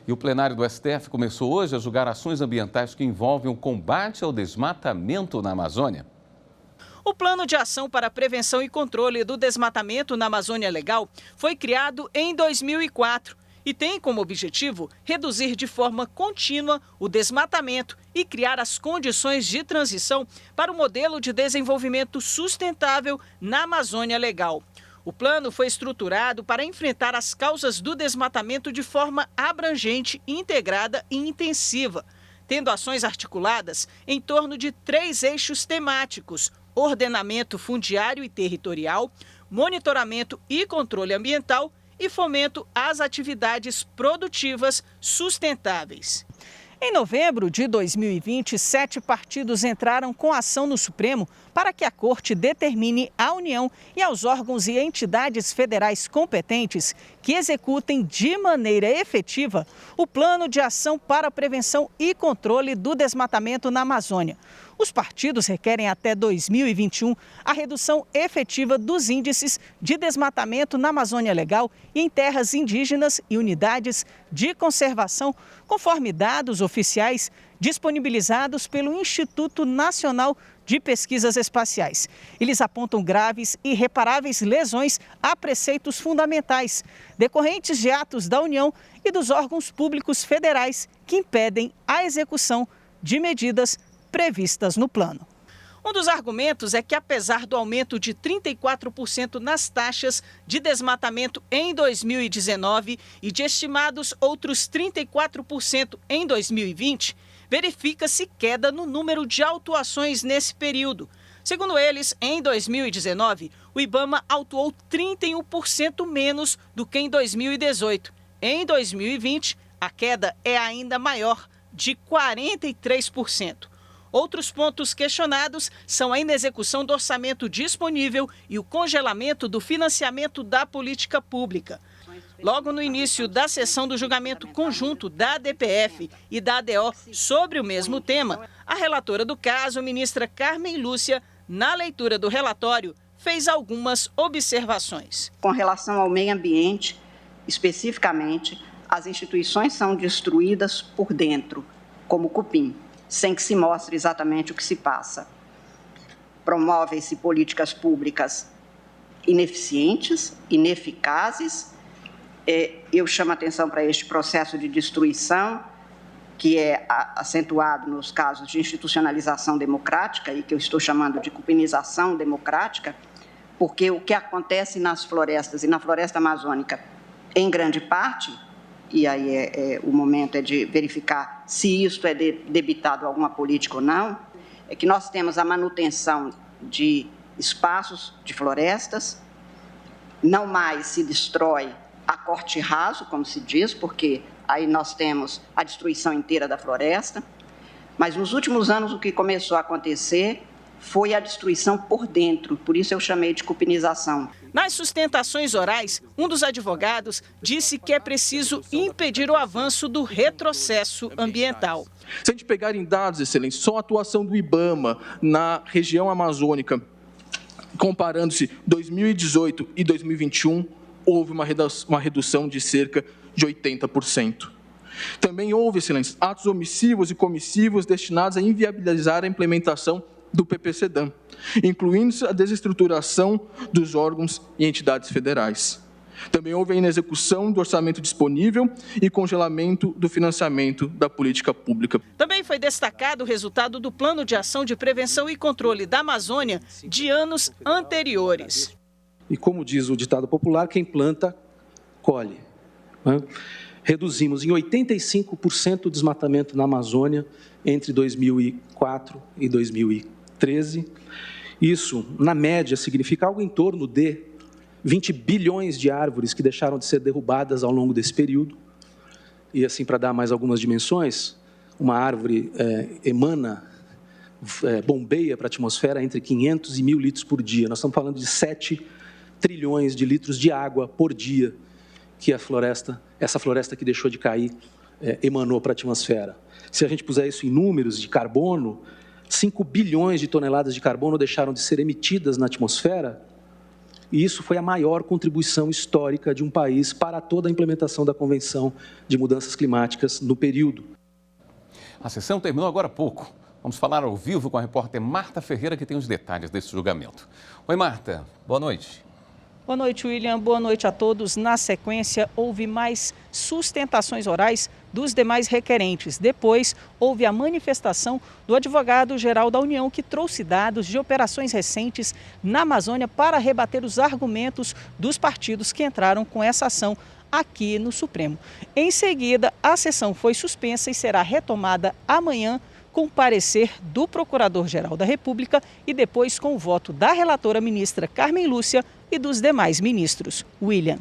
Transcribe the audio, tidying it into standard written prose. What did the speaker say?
E o plenário do STF começou hoje a julgar ações ambientais que envolvem o combate ao desmatamento na Amazônia. O Plano de Ação para a Prevenção e Controle do Desmatamento na Amazônia Legal foi criado em 2004 e tem como objetivo reduzir de forma contínua o desmatamento e criar as condições de transição para o modelo de desenvolvimento sustentável na Amazônia Legal. O plano foi estruturado para enfrentar as causas do desmatamento de forma abrangente, integrada e intensiva, tendo ações articuladas em torno de 3 eixos temáticos: ordenamento fundiário e territorial, monitoramento e controle ambiental e fomento às atividades produtivas sustentáveis. Em novembro de 2020, 7 partidos entraram com ação no Supremo para que a Corte determine à União e aos órgãos e entidades federais competentes que executem de maneira efetiva o Plano de Ação para a Prevenção e Controle do Desmatamento na Amazônia. Os partidos requerem até 2021 a redução efetiva dos índices de desmatamento na Amazônia Legal e em terras indígenas e unidades de conservação, conforme dados oficiais disponibilizados pelo Instituto Nacional de Pesquisas Espaciais. Eles apontam graves e irreparáveis lesões a preceitos fundamentais, decorrentes de atos da União e dos órgãos públicos federais que impedem a execução de medidas previstas no plano. Um dos argumentos é que, apesar do aumento de 34% nas taxas de desmatamento em 2019 e de estimados outros 34% em 2020, verifica-se queda no número de autuações nesse período. Segundo eles, em 2019, o IBAMA autuou 31% menos do que em 2018. Em 2020, a queda é ainda maior, de 43%. Outros pontos questionados são a inexecução do orçamento disponível e o congelamento do financiamento da política pública. Logo no início da sessão do julgamento conjunto da DPF e da ADO sobre o mesmo tema, a relatora do caso, ministra Carmen Lúcia, na leitura do relatório, fez algumas observações. Com relação ao meio ambiente, especificamente, as instituições são destruídas por dentro, como cupim, sem que se mostre exatamente o que se passa. Promovem-se políticas públicas ineficientes, ineficazes. Eu chamo a atenção para este processo de destruição, que é acentuado nos casos de institucionalização democrática e que eu estou chamando de cupinização democrática, porque o que acontece nas florestas e na floresta amazônica, em grande parte, e aí o momento é de verificar se isso é debitado a alguma política ou não, é que nós temos a manutenção de espaços de florestas, não mais se destrói a corte raso, como se diz, porque aí nós temos a destruição inteira da floresta, mas nos últimos anos o que começou a acontecer foi a destruição por dentro, por isso eu chamei de cupinização. Nas sustentações orais, um dos advogados disse que é preciso impedir o avanço do retrocesso ambiental. Se a gente pegar em dados, Excelência, só a atuação do IBAMA na região amazônica, comparando-se 2018 e 2021, houve uma redução de cerca de 80%. Também houve, Excelência, atos omissivos e comissivos destinados a inviabilizar a implementação do PPCDAM, incluindo a desestruturação dos órgãos e entidades federais. Também houve a inexecução do orçamento disponível e congelamento do financiamento da política pública. Também foi destacado o resultado do Plano de Ação de Prevenção e Controle da Amazônia de anos anteriores. E como diz o ditado popular, quem planta, colhe. Reduzimos em 85% o desmatamento na Amazônia entre 2004 e 2013. Isso, na média, significa algo em torno de 20 bilhões de árvores que deixaram de ser derrubadas ao longo desse período. E assim, para dar mais algumas dimensões, uma árvore bombeia para a atmosfera entre 500 e 1.000 litros por dia. Nós estamos falando de 7 trilhões de litros de água por dia que essa floresta que deixou de cair, emanou para a atmosfera. Se a gente puser isso em números de carbono, 5 bilhões de toneladas de carbono deixaram de ser emitidas na atmosfera E isso foi a maior contribuição histórica de um país para toda a implementação da Convenção de Mudanças Climáticas no período. A sessão terminou agora há pouco. Vamos falar ao vivo com a repórter Marta Ferreira, que tem os detalhes desse julgamento. Oi, Marta. Boa noite. Boa noite, William. Boa noite a todos. Na sequência, houve mais sustentações orais dos demais requerentes. Depois, houve a manifestação do advogado-geral da União, que trouxe dados de operações recentes na Amazônia para rebater os argumentos dos partidos que entraram com essa ação aqui no Supremo. Em seguida, a sessão foi suspensa e será retomada amanhã, com parecer do Procurador-Geral da República e depois com o voto da relatora ministra Carmen Lúcia e dos demais ministros. William.